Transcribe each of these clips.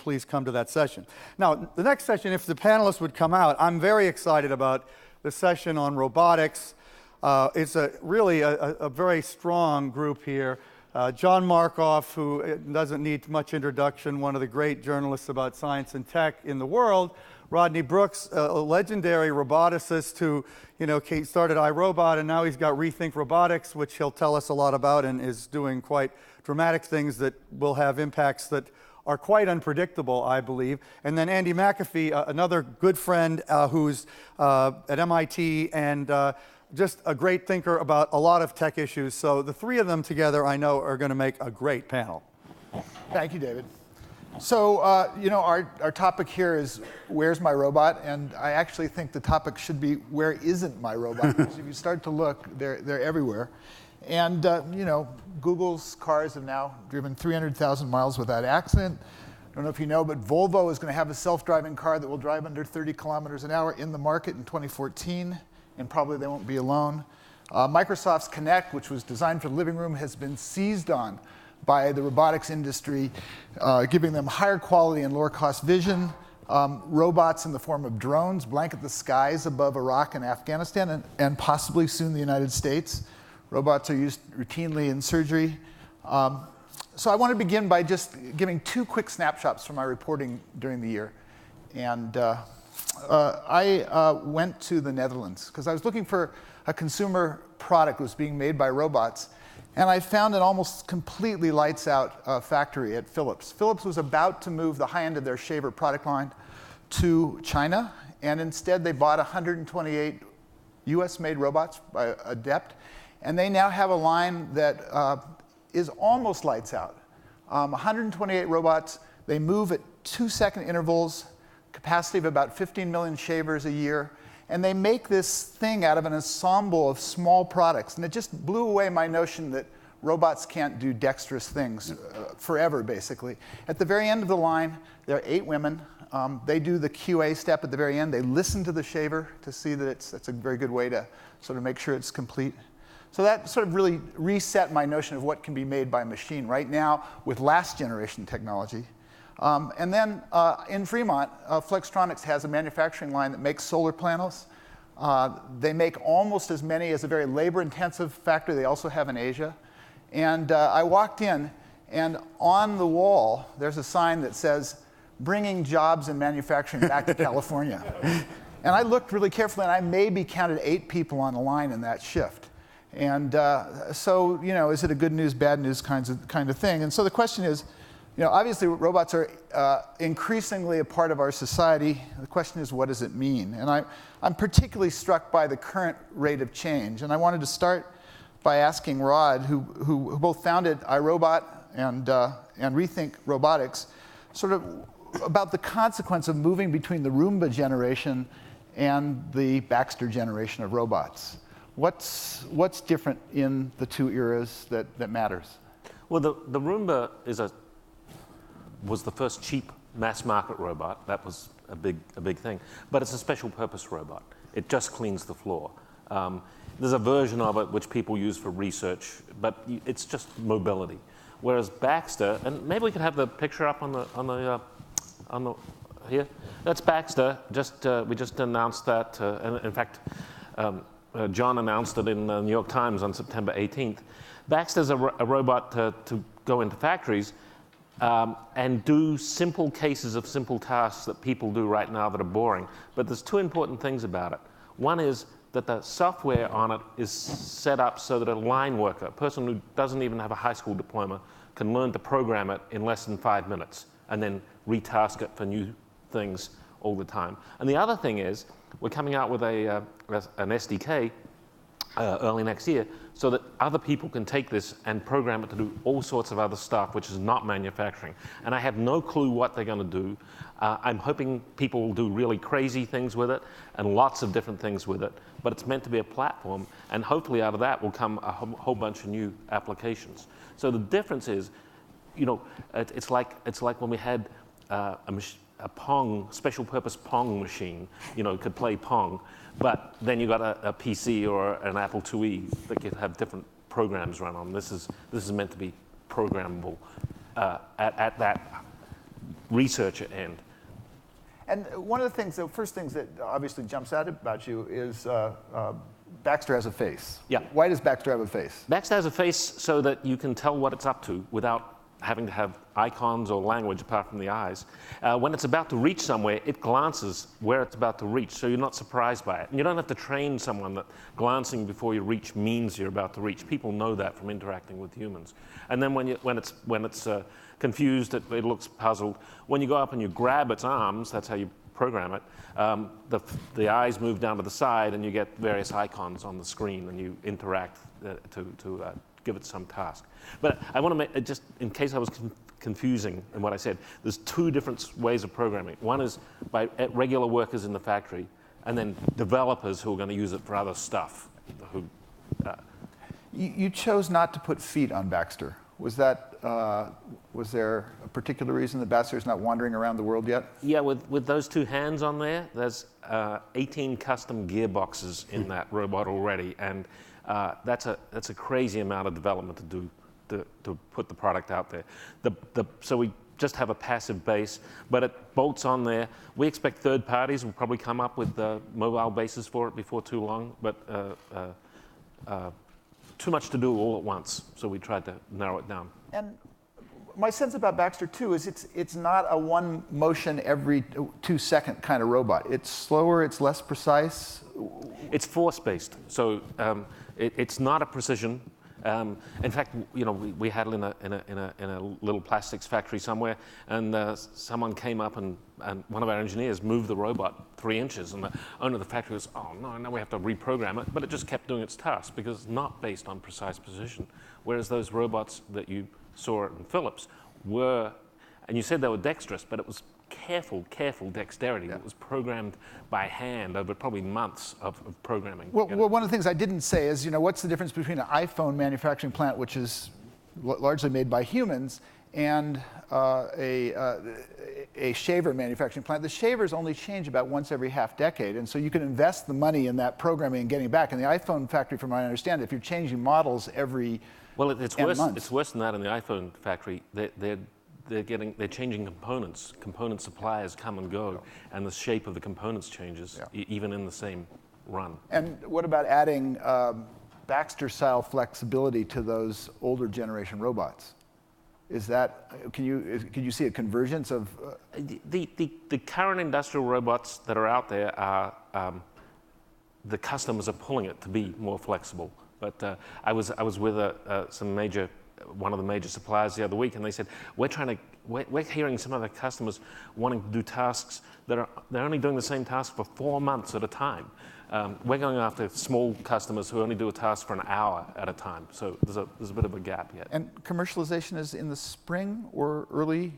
please come to that session. Now, the next session, if the panelists would come out, I'm very excited about the session on robotics. It's really a very strong group here. John Markoff, who doesn't need much introduction, one of the great journalists about science and tech in the world. Rodney Brooks, a legendary roboticist who, started iRobot, and now he's got Rethink Robotics, which he'll tell us a lot about, and is doing quite dramatic things that will have impacts that are quite unpredictable, I believe. And then Andy McAfee, another good friend who's at MIT and just a great thinker about a lot of tech issues. So the three of them together, I know, are going to make a great panel. Thank you, David. So, our topic here is, where's my robot? And I actually think the topic should be, where isn't my robot? Because if you start to look, they're everywhere. And, Google's cars have now driven 300,000 miles without accident. I don't know if you know, but Volvo is going to have a self-driving car that will drive under 30 kilometers an hour in the market in 2014. And probably they won't be alone. Microsoft's Kinect, which was designed for the living room, has been seized on by the robotics industry, giving them higher quality and lower cost vision. Robots in the form of drones blanket the skies above Iraq and Afghanistan, and possibly soon the United States. Robots are used routinely in surgery. So I want to begin by just giving two quick snapshots from my reporting during the year. And I went to the Netherlands because I was looking for a consumer product that was being made by robots. And I found an almost completely lights out factory at Philips. Philips was about to move the high end of their shaver product line to China. And instead, they bought 128 US-made robots by Adept. And they now have a line that is almost lights out. 128 robots. They move at 2-second intervals, capacity of about 15 million shavers a year. And they make this thing out of an ensemble of small products. And it just blew away my notion that robots can't do dexterous things forever, basically. At the very end of the line, there are 8 women. They do the QA step at the very end. They listen to the shaver to see that that's a very good way to sort of make sure it's complete. So that sort of really reset my notion of what can be made by machine right now with last generation technology. And then in Fremont, Flextronics has a manufacturing line that makes solar panels. They make almost as many as a very labor-intensive factory they also have in Asia. And I walked in, and on the wall, there's a sign that says, "Bringing jobs and manufacturing back to California." And I looked really carefully, and I maybe counted 8 people on the line in that shift. And so, is it a good news, bad news kind of thing? And so the question is, obviously robots are increasingly a part of our society. The question is, what does it mean? And I'm particularly struck by the current rate of change. And I wanted to start by asking Rod, who both founded iRobot and Rethink Robotics, sort of about the consequence of moving between the Roomba generation and the Baxter generation of robots. What's different in the two eras that matters? Well, the Roomba was the first cheap mass market robot. That was a big thing. But it's a special purpose robot. It just cleans the floor. There's a version of it which people use for research, but it's just mobility. Whereas Baxter, and maybe we could have the picture up on the here. That's Baxter. We just announced that. And in fact, John announced it in the New York Times on September 18th. Baxter's a robot to go into factories and do simple cases of simple tasks that people do right now that are boring. But there's 2 important things about it. One is that the software on it is set up so that a line worker, a person who doesn't even have a high school diploma, can learn to program it in less than 5 minutes and then retask it for new things all the time. And the other thing is, we're coming out with an SDK early next year so that other people can take this and program it to do all sorts of other stuff, which is not manufacturing. And I have no clue what they're going to do. I'm hoping people will do really crazy things with it and lots of different things with it. But it's meant to be a platform, and hopefully out of that will come a whole bunch of new applications. So the difference is, it's like when we had a Pong, special purpose Pong machine, could play Pong. But then you got a PC or an Apple IIe that could have different programs run on. This is meant to be programmable at that researcher end. And one of the things, the first things that obviously jumps out about you is Baxter has a face. Yeah. Why does Baxter have a face? Baxter has a face so that you can tell what it's up to without having to have icons or language apart from the eyes. When it's about to reach somewhere, it glances where it's about to reach, so you're not surprised by it. And you don't have to train someone that glancing before you reach means you're about to reach. People know that from interacting with humans. And then when it's confused, it looks puzzled. When you go up and you grab its arms, that's how you program it, the eyes move down to the side and you get various icons on the screen and you interact to give it some task. But I want to make, just in case I was confusing in what I said, there's two different ways of programming. One is by regular workers in the factory, and then developers who are going to use it for other stuff. You chose not to put feet on Baxter. Was that, was there a particular reason that Baxter's not wandering around the world yet? Yeah, with those two hands on there, there's 18 custom gearboxes in that robot already, and that's a crazy amount of development to do to put the product out there. So we just have a passive base, but it bolts on there. We expect third parties will probably come up with mobile bases for it before too long, but too much to do all at once, so we tried to narrow it down. And my sense about Baxter too is it's not a one motion every 2 second kind of robot. It's slower, it's less precise. It's force-based, so it's not a precision. In fact, we had it in a little plastics factory somewhere, and someone came up and one of our engineers moved the robot 3 inches, and the owner of the factory was, oh no, now we have to reprogram it, but it just kept doing its task because it's not based on precise precision. Whereas those robots that you saw in Philips were, and you said they were dexterous, but it was careful dexterity. Yeah. It was programmed by hand over probably months of programming. Well, one of the things I didn't say is, what's the difference between an iPhone manufacturing plant, which is largely made by humans, and a shaver manufacturing plant? The shavers only change about once every half decade, and so you can invest the money in that programming and getting back. In the iPhone factory, from what I understand, if you're changing models every it's worse. months. It's worse than that in the iPhone factory. They're changing components. Component suppliers come and go, and the shape of the components changes, even in the same run. And what about adding Baxter-style flexibility to those older generation robots? Is that, can you see a convergence of? The current industrial robots that are out there are, the customers are pulling it to be more flexible. But I was with one of the major suppliers the other week, and they said, we're hearing some of the customers wanting to do tasks they're only doing the same task for 4 months at a time. We're going after small customers who only do a task for an hour at a time. So there's a bit of a gap yet. And commercialization is in the spring or early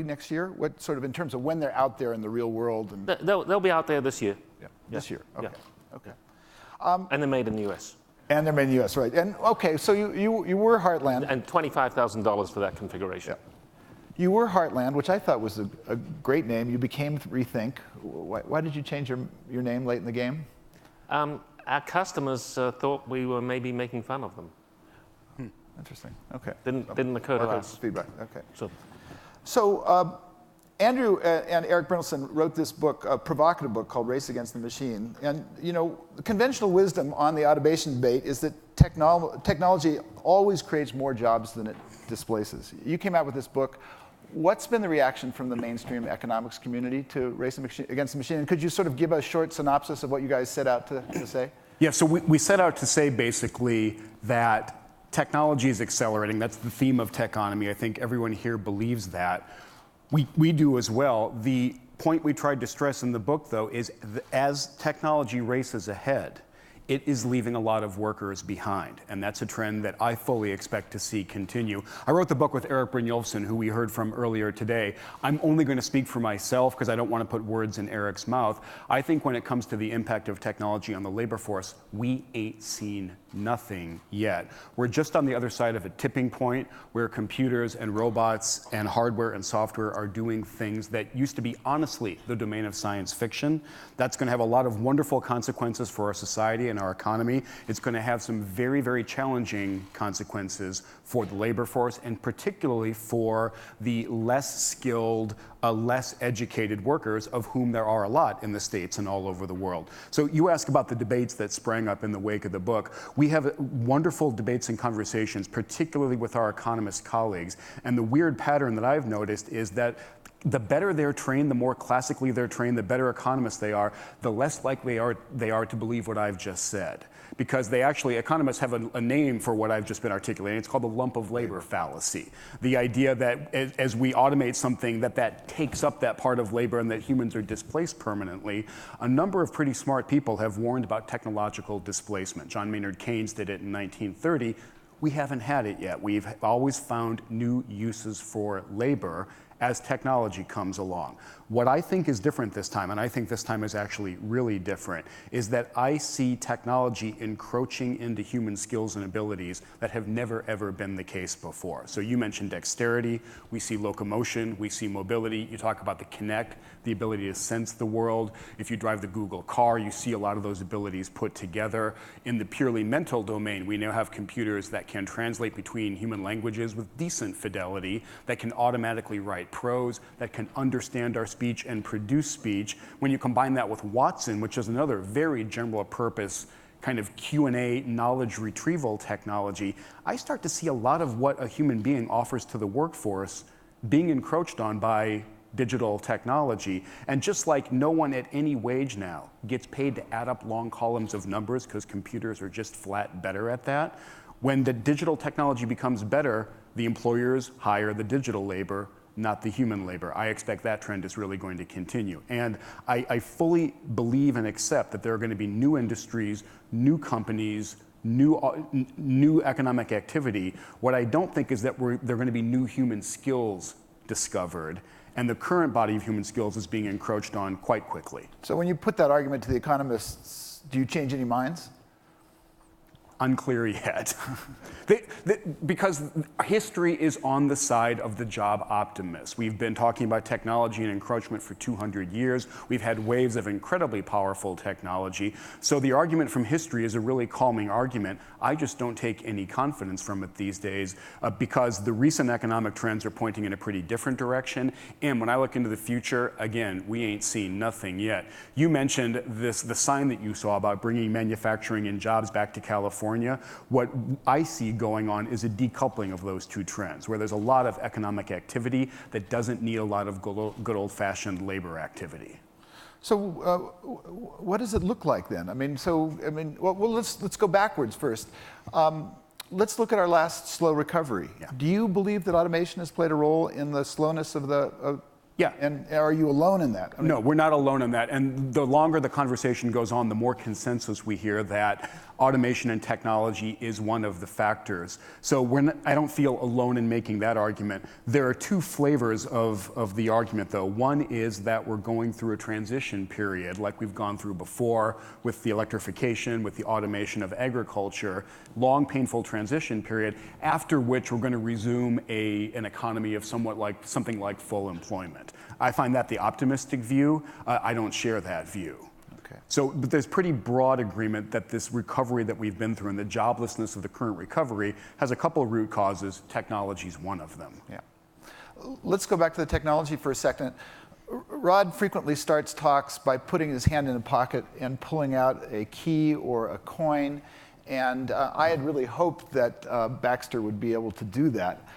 next year? What sort of, in terms of when they're out there in the real world? And They'll be out there this year. Yeah. This year. Okay. Yeah. Okay. And they're made in the US. And they're made in the U.S., right? And okay, so you were Heartland. And $25,000 for that configuration. Yeah. You were Heartland, which I thought was a great name. You became Rethink. Why did you change your name late in the game? Our customers thought we were maybe making fun of them. Interesting. Okay. Didn't occur to us. Feedback. Okay. So Andrew and Eric Brynildson wrote this book, a provocative book called Race Against the Machine. And the conventional wisdom on the automation debate is that technology always creates more jobs than it displaces. You came out with this book. What's been the reaction from the mainstream economics community to Race Against the Machine? And could you sort of give a short synopsis of what you guys set out to say? Yeah, so we set out to say basically that technology is accelerating. That's the theme of Techonomy. I think everyone here believes that. We do as well. The point we tried to stress in the book, though, is as technology races ahead, it is leaving a lot of workers behind. And that's a trend that I fully expect to see continue. I wrote the book with Eric Brynildson, who we heard from earlier today. I'm only going to speak for myself because I don't want to put words in Eric's mouth. I think when it comes to the impact of technology on the labor force, we ain't seen nothing yet. We're just on the other side of a tipping point where computers and robots and hardware and software are doing things that used to be honestly the domain of science fiction. That's going to have a lot of wonderful consequences for our society and our economy. It's going to have some very, very challenging consequences for the labor force, and particularly for the less skilled, less educated workers, of whom there are a lot in the States and all over the world. So you ask about the debates that sprang up in the wake of the book. We have wonderful debates and conversations, particularly with our economist colleagues. And the weird pattern that I've noticed is that the better they're trained, the more classically they're trained, the better economists they are, the less likely they are to believe what I've just said. Because they actually, economists have a name for what I've just been articulating. It's called the lump of labor fallacy. The idea that as we automate something, that takes up that part of labor and that humans are displaced permanently. A number of pretty smart people have warned about technological displacement. John Maynard Keynes did it in 1930. We haven't had it yet. We've always found new uses for labor as technology comes along. What I think is different this time, and I think this time is actually really different, is that I see technology encroaching into human skills and abilities that have never, ever been the case before. So you mentioned dexterity, we see locomotion, we see mobility, you talk about the Kinect, the ability to sense the world. If you drive the Google car, you see a lot of those abilities put together. In the purely mental domain, we now have computers that can translate between human languages with decent fidelity, that can automatically write prose, that can understand our speech and produce speech. When you combine that with Watson, which is another very general purpose kind of Q&A knowledge retrieval technology, I start to see a lot of what a human being offers to the workforce being encroached on by digital technology. And just like no one at any wage now gets paid to add up long columns of numbers because computers are just flat better at that, when the digital technology becomes better, the employers hire the digital labor, not the human labor. I expect that trend is really going to continue. And I fully believe and accept that there are going to be new industries, new companies, new economic activity. What I don't think is that there are going to be new human skills discovered. And the current body of human skills is being encroached on quite quickly. So when you put that argument to the economists, do you change any minds? Unclear yet. Because history is on the side of the job optimists. We've been talking about technology and encroachment for 200 years. We've had waves of incredibly powerful technology. So the argument from history is a really calming argument. I just don't take any confidence from it these days because the recent economic trends are pointing in a pretty different direction. And when I look into the future, again, we ain't seen nothing yet. You mentioned the sign that you saw about bringing manufacturing and jobs back to California. What I see going on is a decoupling of those two trends, where there's a lot of economic activity that doesn't need a lot of good old-fashioned labor activity. So what does it look like then? Well, let's go backwards first. Let's look at our last slow recovery. Yeah. Do you believe that automation has played a role in the slowness of the? Yeah. And are you alone in that? No, we're not alone in that. And the longer the conversation goes on, the more consensus we hear that automation and technology is one of the factors. So I don't feel alone in making that argument. There are two flavors of the argument, though. One is that we're going through a transition period like we've gone through before with the electrification, with the automation of agriculture, long, painful transition period, after which we're going to resume an economy of something like full employment. I find that the optimistic view. I don't share that view. Okay. But there's pretty broad agreement that this recovery that we've been through and the joblessness of the current recovery has a couple of root causes. Technology is one of them. Yeah. Let's go back to the technology for a second. Rod frequently starts talks by putting his hand in a pocket and pulling out a key or a coin. And I had really hoped that Baxter would be able to do that.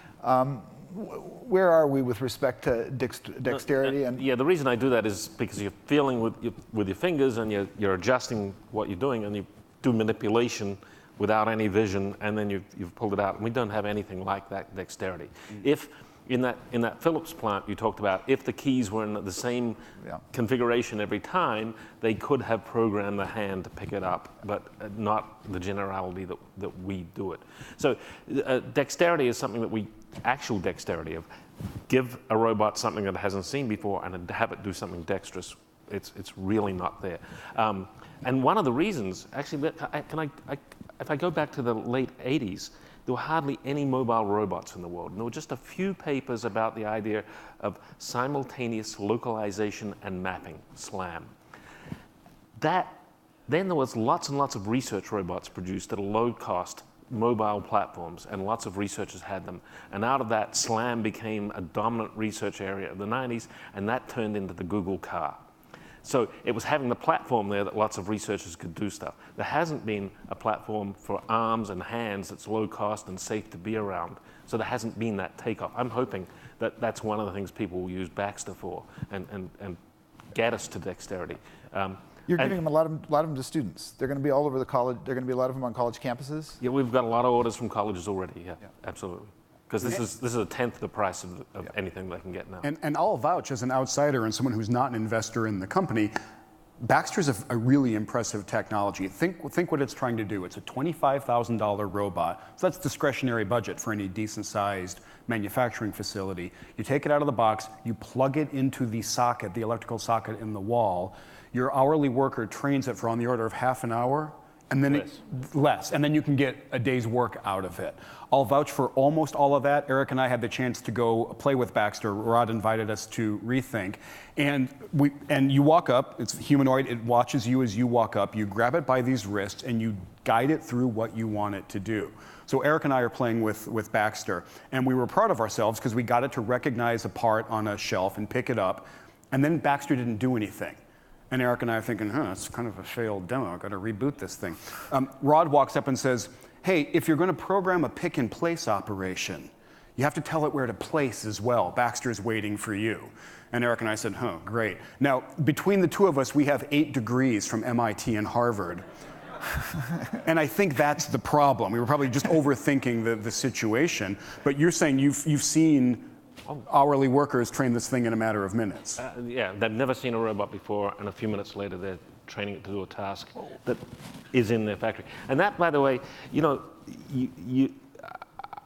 Where are we with respect to dexterity? Yeah, the reason I do that is because you're feeling with your fingers and you're adjusting what you're doing, and you do manipulation without any vision, and then you've pulled it out. And we don't have anything like that dexterity. If in that Philips plant you talked about, if the keys were in the same configuration every time, they could have programmed the hand to pick it up, but not the generality that we do it. So dexterity is something that actual dexterity of give a robot something that it hasn't seen before and have it do something dexterous. It's really not there. And one of the reasons, actually, if I go back to the late 80s, there were hardly any mobile robots in the world. And there were just a few papers about the idea of simultaneous localization and mapping, SLAM. That then there was lots and lots of research robots produced at a low-cost mobile platforms, and lots of researchers had them. And out of that, SLAM became a dominant research area of the 90s, and that turned into the Google car. So it was having the platform there that lots of researchers could do stuff. There hasn't been a platform for arms and hands that's low cost and safe to be around. So there hasn't been that takeoff. I'm hoping that that's one of the things people will use Baxter for and get us to dexterity. You're giving them a lot of them to students. They're going to be all over the college. They're going to be a lot of them on college campuses. Yeah, we've got a lot of orders from colleges already. Yeah. Absolutely. Because this is a tenth the price of anything they can get now. And I'll vouch as an outsider and someone who's not an investor in the company, Baxter's a really impressive technology. Think what it's trying to do. It's a $25,000 robot. So that's discretionary budget for any decent-sized manufacturing facility. You take it out of the box, you plug it into the socket, the electrical socket in the wall. Your hourly worker trains it for on the order of half an hour, and then less, and then you can get a day's work out of it. I'll vouch for almost all of that. Eric and I had the chance to go play with Baxter. Rod invited us to Rethink, and you walk up. It's humanoid. It watches you as you walk up. You grab it by these wrists, and you guide it through what you want it to do. So Eric and I are playing with Baxter, and we were proud of ourselves because we got it to recognize a part on a shelf and pick it up, and then Baxter didn't do anything. And Eric and I are thinking, it's kind of a failed demo. I've got to reboot this thing. Rod walks up and says, hey, if you're going to program a pick-and-place operation, you have to tell it where to place as well. Baxter's waiting for you. And Eric and I said, great. Now, between the two of us, we have 8 degrees from MIT and Harvard. And I think that's the problem. We were probably just overthinking the situation. But you're saying you've seen hourly workers train this thing in a matter of minutes. Yeah, they've never seen a robot before, and a few minutes later they're training it to do a task that is in their factory. And that, by the way,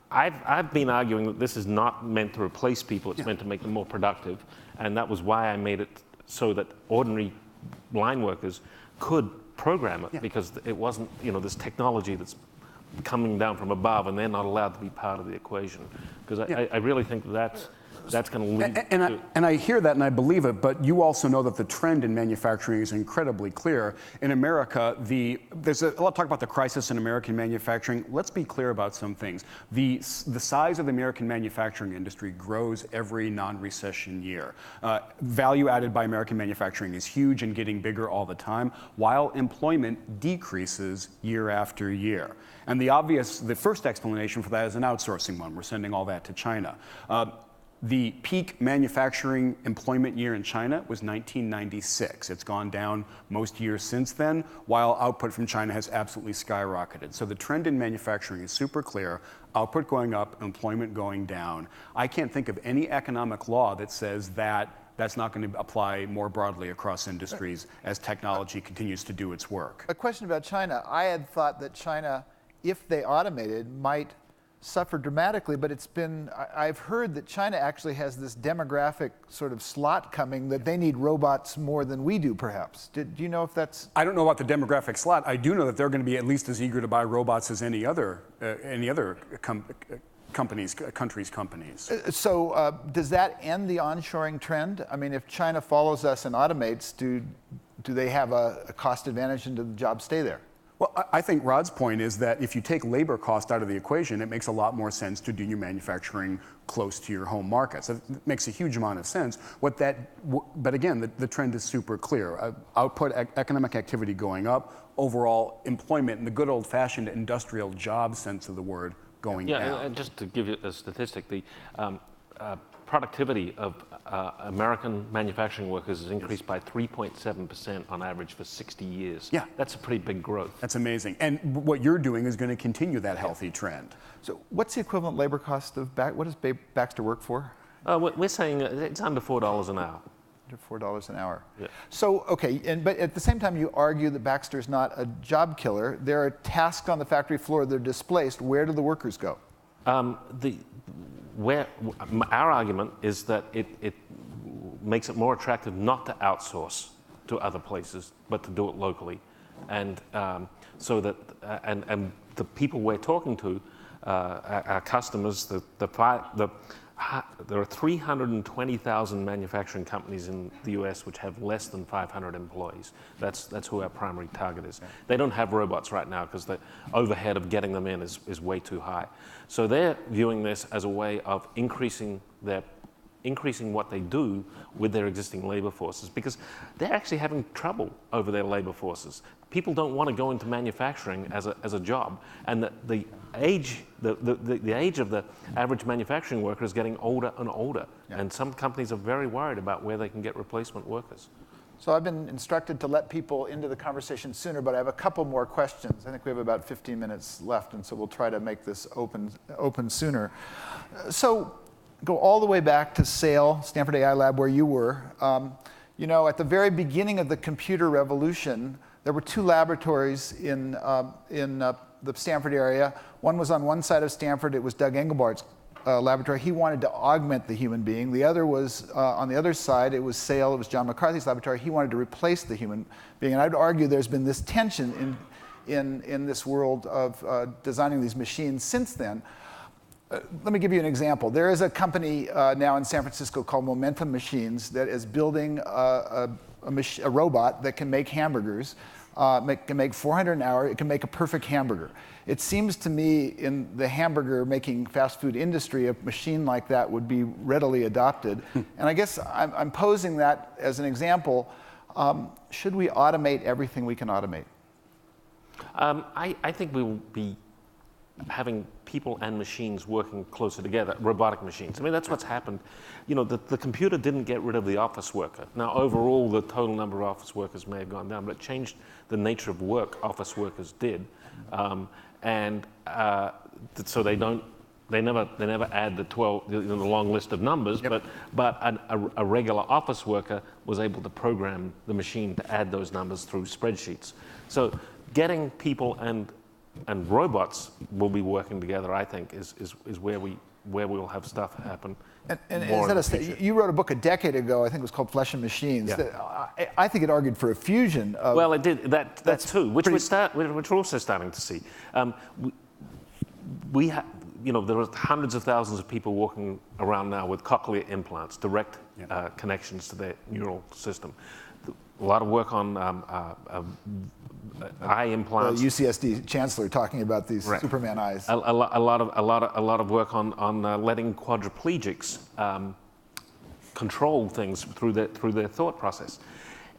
I've been arguing that this is not meant to replace people, it's meant to make them more productive, and that was why I made it so that ordinary line workers could program it, because it wasn't, this technology that's coming down from above, and they're not allowed to be part of the equation. Because I really think that's going to lead and I hear that and I believe it, but you also know that the trend in manufacturing is incredibly clear. In America, there's a lot of talk about the crisis in American manufacturing. Let's be clear about some things. The size of the American manufacturing industry grows every non-recession year. Value added by American manufacturing is huge and getting bigger all the time, while employment decreases year after year. And the first explanation for that is an outsourcing one. We're sending all that to China. The peak manufacturing employment year in China was 1996. It's gone down most years since then, while output from China has absolutely skyrocketed. So the trend in manufacturing is super clear. Output going up, employment going down. I can't think of any economic law that says that that's not going to apply more broadly across industries as technology continues to do its work. A question about China. I had thought that China, if they automated, might suffer dramatically, but I've heard that China actually has this demographic sort of slot coming that they need robots more than we do, perhaps. Do you know if that's... I don't know about the demographic slot. I do know that they're going to be at least as eager to buy robots as any other country's companies. So does that end the onshoring trend? I mean, if China follows us and automates, do they have a cost advantage and do the jobs stay there? Well, I think Rod's point is that if you take labor cost out of the equation, it makes a lot more sense to do your manufacturing close to your home markets. It makes a huge amount of sense. But again, the trend is super clear. Output, economic activity going up, overall employment in the good old-fashioned industrial job sense of the word going down. Yeah, and just to give you a statistic, the productivity of American manufacturing workers has increased by 3.7% on average for 60 years. Yeah. That's a pretty big growth. That's amazing. And what you're doing is going to continue that healthy trend. So what's the equivalent labor cost of what does Baxter work for? We're saying it's under $4 an hour. Under $4 an hour. Yeah. So, okay, but at the same time you argue that Baxter's not a job killer. There are tasks on the factory floor that are displaced. Where do the workers go? Our argument is that it makes it more attractive not to outsource to other places, but to do it locally, and so that and the people we're talking to, our customers, the there are 320,000 manufacturing companies in the US which have less than 500 employees. That's who our primary target is. They don't have robots right now because the overhead of getting them in is way too high. So they're viewing this as a way of increasing what they do with their existing labor forces, because they're actually having trouble over their labor forces. People don't want to go into manufacturing as a job, and the age of the average manufacturing worker is getting older and older, and some companies are very worried about where they can get replacement workers. So I've been instructed to let people into the conversation sooner, but I have a couple more questions. I think we have about 15 minutes left, and so we'll try to make this open sooner. So go all the way back to SAIL, Stanford AI Lab, where you were. At the very beginning of the computer revolution, there were two laboratories in the Stanford area. One was on one side of Stanford. It was Doug Engelbart's laboratory. He wanted to augment the human being. The other was on the other side. It was SAIL. It was John McCarthy's laboratory. He wanted to replace the human being. And I'd argue there's been this tension in this world of designing these machines since then. Let me give you an example. There is a company now in San Francisco called Momentum Machines that is building a robot that can make hamburgers, can make 400 an hour. It can make a perfect hamburger. It seems to me in the hamburger making fast food industry, a machine like that would be readily adopted. And I guess I'm posing that as an example. Should we automate everything we can automate? I think we will be having people and machines working closer together, robotic machines. I mean, that's what's happened. The computer didn't get rid of the office worker. Now, overall, the total number of office workers may have gone down, but it changed the nature of work office workers did. So they never add the 12, the long list of numbers, Yep. but a regular office worker was able to program the machine to add those numbers through spreadsheets. So getting people and robots will be working together, I think, is where we'll have stuff happen. And more is that you wrote a book a decade ago, I think it was called Flesh and Machines. Yeah. That I think it argued for a fusion of... Well, it did, that too, which pretty- we're also starting to see. There are hundreds of thousands of people walking around now with cochlear implants, direct connections to their neural system. A lot of work on eye implants. The UCSD chancellor talking about these Right. Superman eyes. A lot of work on letting quadriplegics control things through their thought process.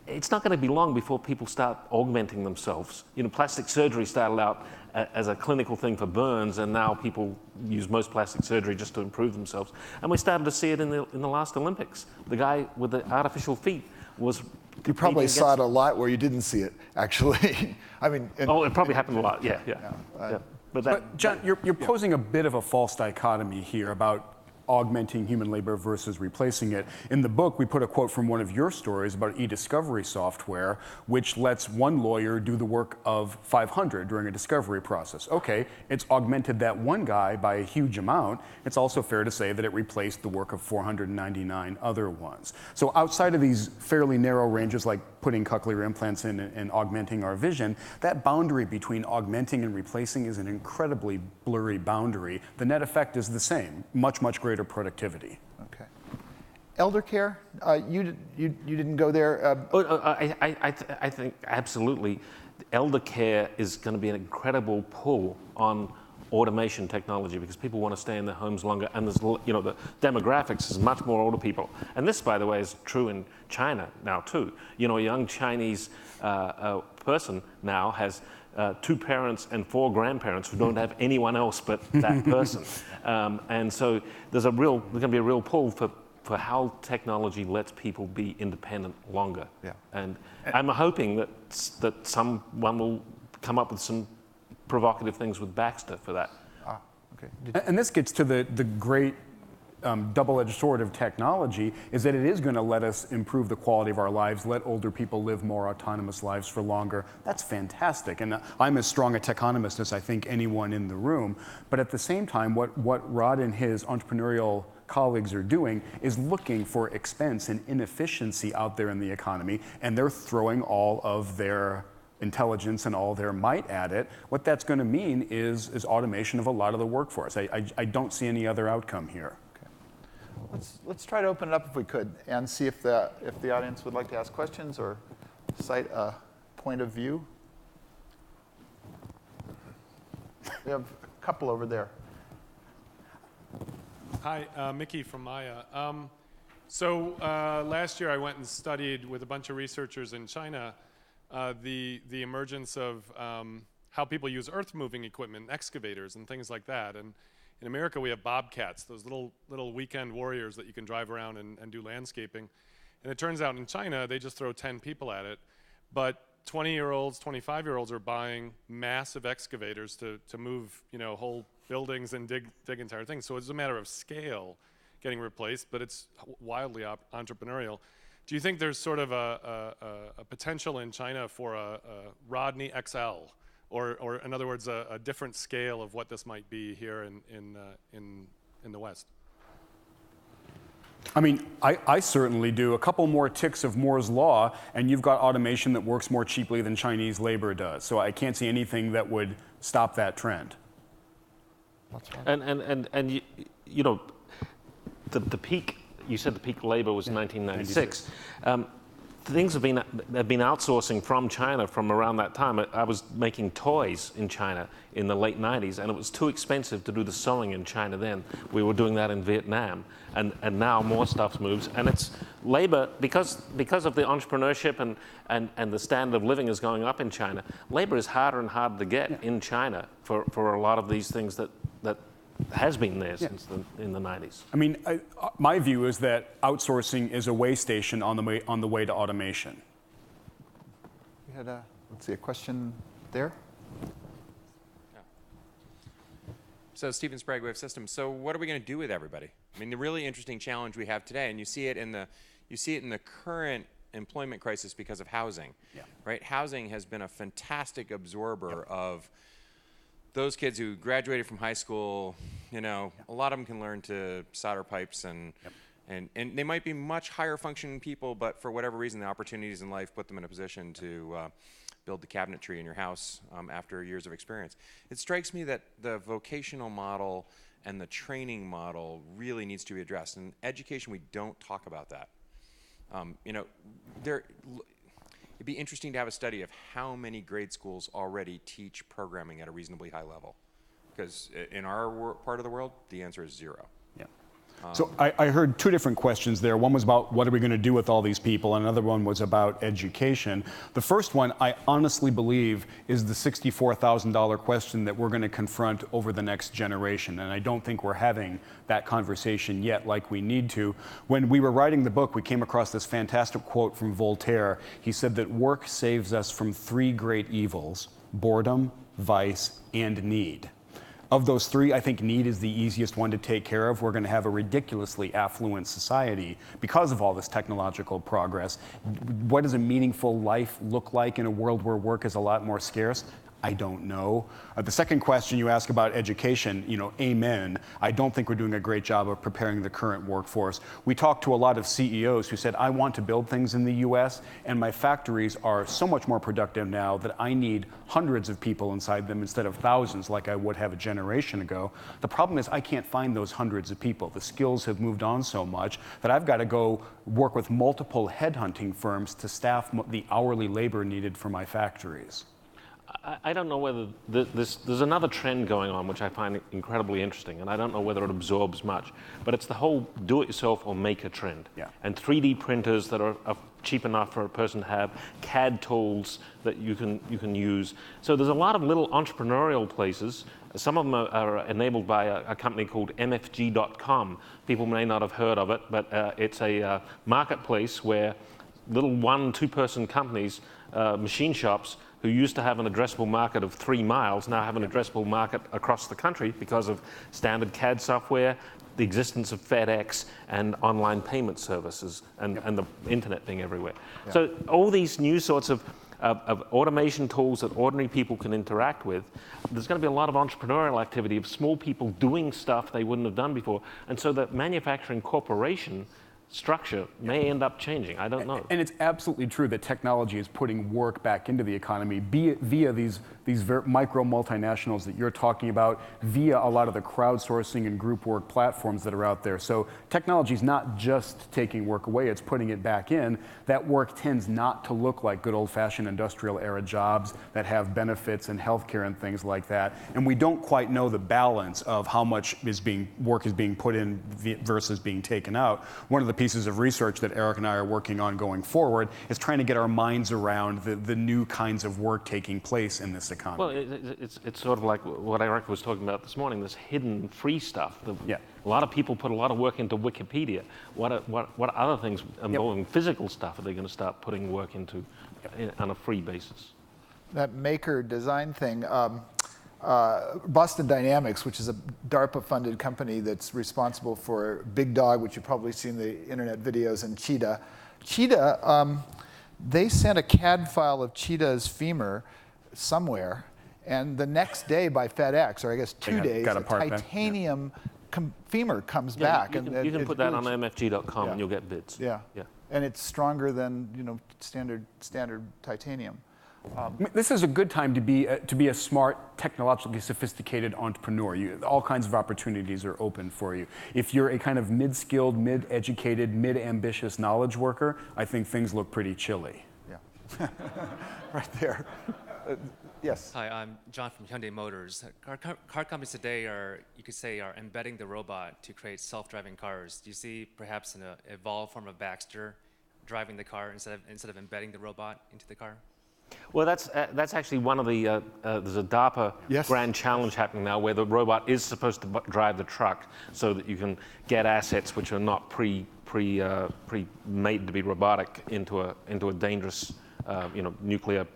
It's not going to be long before people start augmenting themselves. Plastic surgery started out as a clinical thing for burns, and now people use most plastic surgery just to improve themselves. And we started to see it in the last Olympics. The guy with the artificial feet was... You probably saw it a lot where you didn't see it, actually. I mean... it probably happened a lot, yeah. But John, you're posing a bit of a false dichotomy here about augmenting human labor versus replacing it. In the book, we put a quote from one of your stories about e-discovery software, which lets one lawyer do the work of 500 during a discovery process. Okay, it's augmented that one guy by a huge amount. It's also fair to say that it replaced the work of 499 other ones. So outside of these fairly narrow ranges, like putting cochlear implants in and augmenting our vision, that boundary between augmenting and replacing is an incredibly blurry boundary. The net effect is the same, much, much greater productivity. Okay. Elder care, you didn't go there. I think absolutely, elder care is going to be an incredible pull on automation technology because people want to stay in their homes longer, and there's the demographics is much more older people, and this, by the way, is true in China now too. A young Chinese person now has 2 parents and 4 grandparents who don't have anyone else but that person. And so there's going to be a real pull for how technology lets people be independent longer. Yeah. And I'm hoping that someone will come up with some provocative things with Baxter for that. Okay. And this gets to the great double-edged sword of technology, is that it is going to let us improve the quality of our lives, let older people live more autonomous lives for longer. That's fantastic. And I'm as strong a techonomist as I think anyone in the room. But at the same time, what Rod and his entrepreneurial colleagues are doing is looking for expense and inefficiency out there in the economy, and they're throwing all of their intelligence and all their might at it. What that's going to mean is automation of a lot of the workforce. I don't see any other outcome here. let's try to open it up if we could and see if the audience would like to ask questions or cite a point of view. We have a couple over there. Hi, Mickey from Maya. So last year I went and studied with a bunch of researchers in China the emergence of how people use earth-moving equipment, excavators and things like that. And in America we have bobcats, those little weekend warriors that you can drive around and do landscaping. And it turns out in China they just throw 10 people at it. But 20-year-olds, 25-year-olds are buying massive excavators to move, whole buildings and dig entire things. So it's a matter of scale getting replaced, but it's wildly entrepreneurial. Do you think there's sort of a potential in China for a Rodney XL, or in other words, a different scale of what this might be here in the West? I mean, I certainly do. A couple more ticks of Moore's Law, and you've got automation that works more cheaply than Chinese labor does. So I can't see anything that would stop that trend. And the peak, you said the peak labor was 1996. Things have been outsourcing from China from around that time. I was making toys in China in the late 90s, and it was too expensive to do the sewing in China then. We were doing that in Vietnam, and now more stuff moves. And it's labor, because of the entrepreneurship and the standard of living is going up in China, labor is harder and harder to get in China for a lot of these things that has been there since in the 90s. I mean, my view is that outsourcing is a way station on the way to automation. We had let's see, a question there. So Stephen Sprague, Wave Systems. So what are we going to do with everybody? I mean, the really interesting challenge we have today, and you see it in the current employment crisis because of housing, right? Housing has been a fantastic absorber of those kids who graduated from high school. A lot of them can learn to solder pipes and they might be much higher functioning people, but for whatever reason, the opportunities in life put them in a position to build the cabinetry in your house after years of experience. It strikes me that the vocational model and the training model really needs to be addressed. In education, we don't talk about that. It'd be interesting to have a study of how many grade schools already teach programming at a reasonably high level. Because in our part of the world, the answer is 0. Yeah. So I heard two different questions there. One was about what are we going to do with all these people, and another one was about education. The first one, I honestly believe, is the $64,000 question that we're going to confront over the next generation, and I don't think we're having that conversation yet like we need to. When we were writing the book, we came across this fantastic quote from Voltaire. He said that work saves us from 3 great evils: boredom, vice, and need. Of those 3, I think need is the easiest one to take care of. We're going to have a ridiculously affluent society because of all this technological progress. What does a meaningful life look like in a world where work is a lot more scarce? I don't know. The second question you ask about education, amen. I don't think we're doing a great job of preparing the current workforce. We talked to a lot of CEOs who said, I want to build things in the US, and my factories are so much more productive now that I need hundreds of people inside them instead of thousands like I would have a generation ago. The problem is I can't find those hundreds of people. The skills have moved on so much that I've got to go work with multiple headhunting firms to staff the hourly labor needed for my factories. I don't know whether there's another trend going on which I find incredibly interesting, and I don't know whether it absorbs much, but it's the whole do-it-yourself or maker trend. Yeah. And 3D printers that are cheap enough for a person to have, CAD tools that you can use. So there's a lot of little entrepreneurial places. Some of them are enabled by a company called MFG.com. People may not have heard of it, but it's a marketplace where little 1-2-person companies, machine shops, who used to have an addressable market of 3 miles, now have an addressable market across the country because of standard CAD software, the existence of FedEx, and online payment services, and the internet being everywhere. Yeah. So all these new sorts of automation tools that ordinary people can interact with, there's going to be a lot of entrepreneurial activity of small people doing stuff they wouldn't have done before. And so the manufacturing corporation structure may end up changing. I don't know. And it's absolutely true that technology is putting work back into the economy via these micro multinationals that you're talking about, via a lot of the crowdsourcing and group work platforms that are out there. So technology is not just taking work away, it's putting it back in. That work tends not to look like good old-fashioned industrial era jobs that have benefits and healthcare and things like that. And we don't quite know the balance of how much work is being put in versus being taken out. One of the pieces of research that Eric and I are working on going forward is trying to get our minds around the new kinds of work taking place in this economy. Well, it's sort of like what Eric was talking about this morning, this hidden free stuff. A lot of people put a lot of work into Wikipedia. What other things involving physical stuff are they going to start putting work into on a free basis? That maker design thing, Boston Dynamics, which is a DARPA-funded company that's responsible for Big Dog, which you've probably seen the internet videos, and Cheetah. Cheetah, they sent a CAD file of Cheetah's femur somewhere, and the next day by FedEx, or I guess 2 days, a titanium femur comes back. You can put that on mfg.com and you'll get bids. Yeah. And it's stronger than standard titanium. This is a good time to be a smart, technologically sophisticated entrepreneur. All kinds of opportunities are open for you. If you're a kind of mid-skilled, mid-educated, mid-ambitious knowledge worker, I think things look pretty chilly. Yeah, right there. Yes. Hi, I'm John from Hyundai Motors. Car companies today are embedding the robot to create self-driving cars. Do you see perhaps an evolved form of Baxter driving the car instead of embedding the robot into the car? Well, that's actually one of the there's a DARPA grand challenge happening now where the robot is supposed to drive the truck so that you can get assets which are not pre-made to be robotic into a dangerous nuclear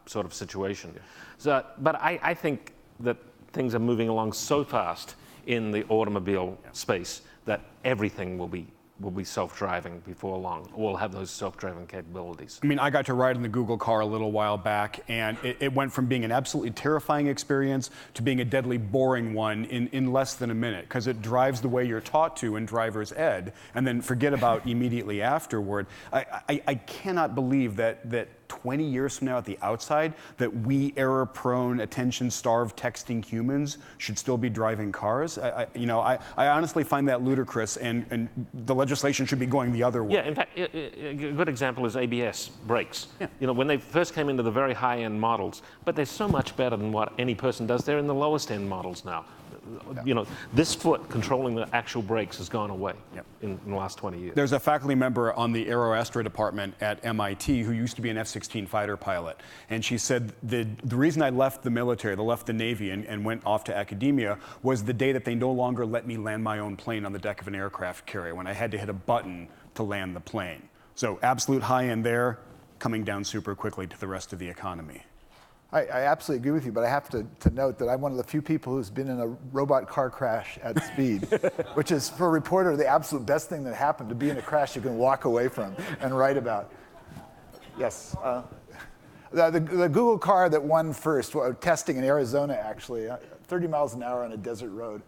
sort of situation. So, but I think that things are moving along so fast in the automobile space that everything will be self-driving before long. We'll have those self-driving capabilities. I mean, I got to ride in the Google car a little while back, and it went from being an absolutely terrifying experience to being a deadly boring one in less than a minute, because it drives the way you're taught to in driver's ed, and then forget about immediately afterward. I cannot believe that 20 years from now at the outside, that we error-prone, attention-starved texting humans should still be driving cars. I honestly find that ludicrous, and the legislation should be going the other way. Yeah, in fact, a good example is ABS brakes. Yeah. When they first came into the very high-end models, but they're so much better than what any person does. They're in the lowest-end models now. This foot controlling the actual brakes has gone away in the last 20 years. There's a faculty member on the Aeroastro department at MIT who used to be an F-16 fighter pilot. And she said the reason I left the military, left the Navy and went off to academia was the day that they no longer let me land my own plane on the deck of an aircraft carrier when I had to hit a button to land the plane. So absolute high end there, coming down super quickly to the rest of the economy. I absolutely agree with you, but I have to note that I'm one of the few people who's been in a robot car crash at speed, which is, for a reporter, the absolute best thing that happened, to be in a crash you can walk away from and write about. Yes. The Google car that won first, testing in Arizona, actually, 30 miles an hour on a desert road.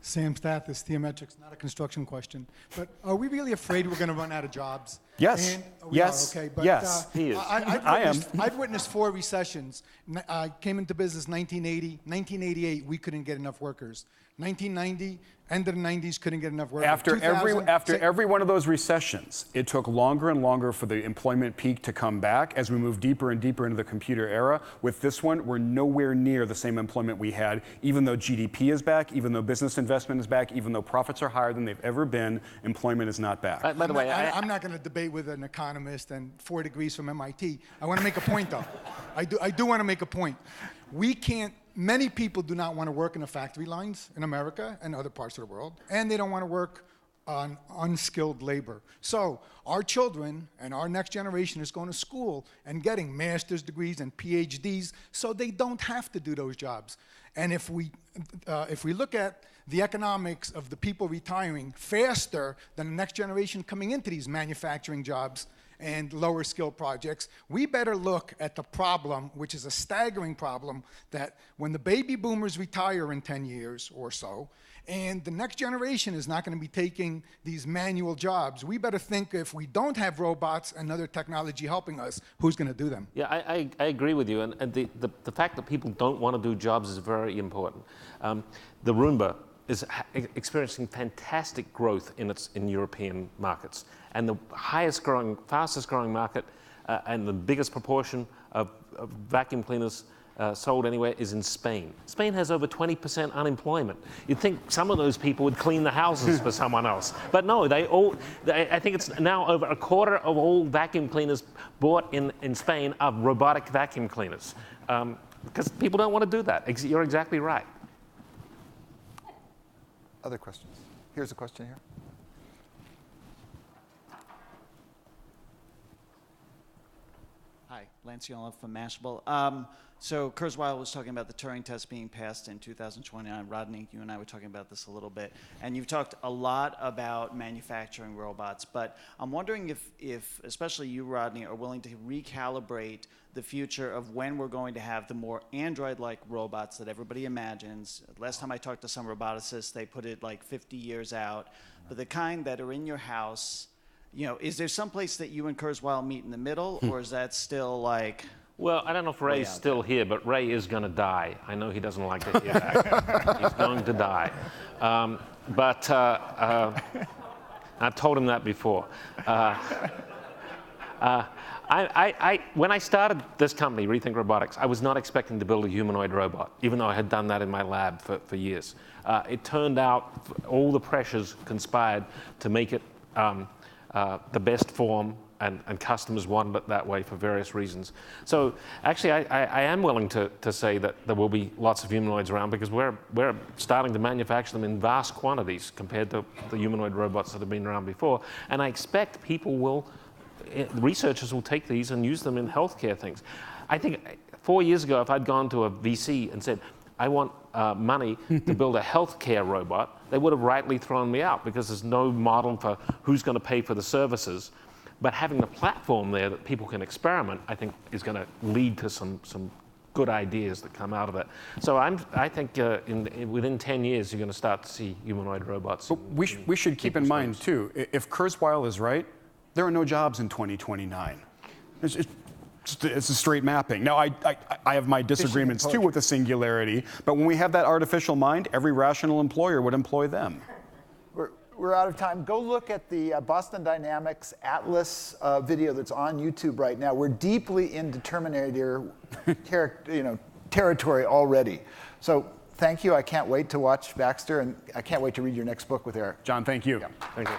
Sam Stathis, Theometrics, not a construction question. But are we really afraid we're going to run out of jobs? Yes. Yes. Okay. But, yes. He is. I've witnessed 4 recessions. I came into business 1980. 1988, we couldn't get enough workers. 1990, end of the 90s, couldn't get enough workers. After every one of those recessions, it took longer and longer for the employment peak to come back as we move deeper and deeper into the computer era. With this one, we're nowhere near the same employment we had, even though GDP is back, even though business investment is back, even though profits are higher than they've ever been, employment is not back. By the way, I'm not going to debate with an economist and 4 degrees from MIT. I want to make a point, though. I do want to make a point. Many people do not want to work in the factory lines in America and other parts of the world, and they don't want to work on unskilled labor. So our children and our next generation is going to school and getting master's degrees and PhDs so they don't have to do those jobs. And if we look at the economics of the people retiring faster than the next generation coming into these manufacturing jobs and lower skill projects, we better look at the problem, which is a staggering problem, that when the baby boomers retire in 10 years or so, And the next generation is not going to be taking these manual jobs. We better think, if we don't have robots and other technology helping us, who's going to do them? Yeah, I agree with you. And the fact that people don't want to do jobs is very important. The Roomba is experiencing fantastic growth in European markets. And the fastest growing market and the biggest proportion of vacuum cleaners sold anywhere is in Spain. Spain has over 20% unemployment. You'd think some of those people would clean the houses for someone else. But no, I think it's now over a quarter of all vacuum cleaners bought in Spain are robotic vacuum cleaners. Because people don't want to do that. You're exactly right. Other questions? Here's a question here. Hi, Lance Yola from Mashable. So Kurzweil was talking about the Turing test being passed in 2029. Rodney, you and I were talking about this a little bit. And you've talked a lot about manufacturing robots. But I'm wondering if especially you, Rodney, are willing to recalibrate the future of when we're going to have the more Android-like robots that everybody imagines. Last time I talked to some roboticists, they put it like 50 years out. But the kind that are in your house, is there some place that you and Kurzweil meet in the middle, or is that still like... Well, I don't know if Ray's still here, but Ray is going to die. I know he doesn't like to hear that. He's going to die. But I've told him that before. When I started this company, Rethink Robotics, I was not expecting to build a humanoid robot, even though I had done that in my lab for years. It turned out all the pressures conspired to make it the best form, and customers wanted it that way for various reasons. So actually, I am willing to say that there will be lots of humanoids around, because we're starting to manufacture them in vast quantities compared to the humanoid robots that have been around before. And I expect researchers will take these and use them in healthcare things. I think 4 years ago, if I'd gone to a VC and said, I want money to build a healthcare robot, they would have rightly thrown me out, because there's no model for who's going to pay for the services. But having the platform there that people can experiment, I think, is going to lead to some good ideas that come out of it. So I think within 10 years, you're going to start to see humanoid robots. But we should keep in mind, too, if Kurzweil is right, there are no jobs in 2029. It's a straight mapping. Now, I have my disagreements, too, with the singularity. But when we have that artificial mind, every rational employer would employ them. We're out of time. Go look at the Boston Dynamics Atlas video that's on YouTube right now. We're deeply into Terminator territory already. So thank you. I can't wait to watch Baxter, and I can't wait to read your next book with Eric. John, thank you. Yeah. Thank you.